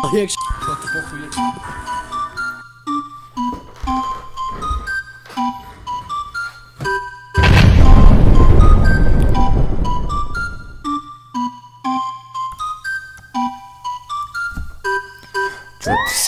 Četras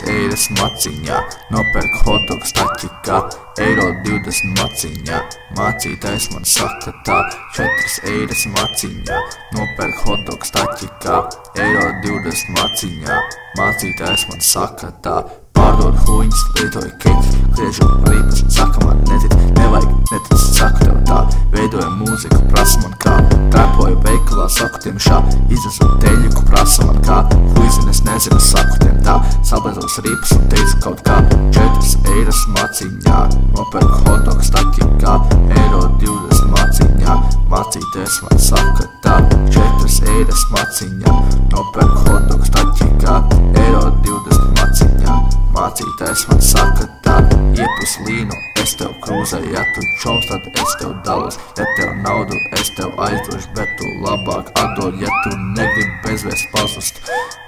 eiras maciņā, nopērk hotdogu staķikā, €20 maciņā, mācītājs man saka tā. Četras eiras maciņā, nopērk hotdogu staķikā, €20 maciņā, mācītājs man saka tā. Pārdod huņas, lietoju keķi, griežu ripas, saka man netic, nevajag netic, saku tev tā. Veidoju mūziku, prasa man kā, trapoju veikalā, saku tiem šā, iznesu teļiku, prasa man kā, huizin es nezinu, saku tiem tā. Sabezos ripas un teicu kaut kā, 4 eiras maciņā, nopērku hotdogu staķikā, €20 maciņā, mācītājs man saka tā. 4 eiras maciņā, nopērku hotdogu staķikā, €20 maciņā, mācītājs man saka tā. Iepus līnu, es tev krūzēju, ja tu čoms, tad es tev dalos. Ja tev naudu, es tev aizdošu, bet tu labāk atdod, ja tu negribi bezvēst pazust.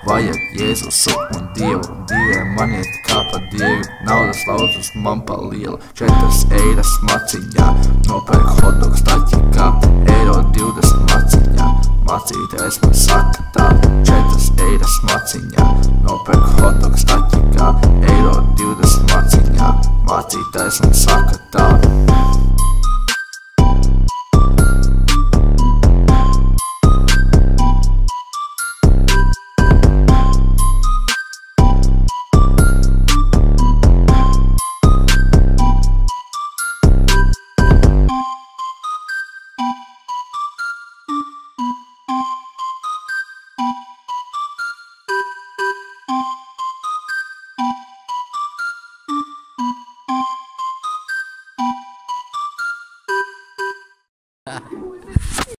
Vajag Jēzus un Dievu, diviem man iet kā pa dievu. Naudas lauzus man pa lielu, 4 eiras maciņā, nopērku hotdogu staķikā, €20 maciņā, mācītājs man saka tā. 4 eiras maciņā, nopērku hotdogu staķikā, €20 maciņā, mācītājs man saka tā.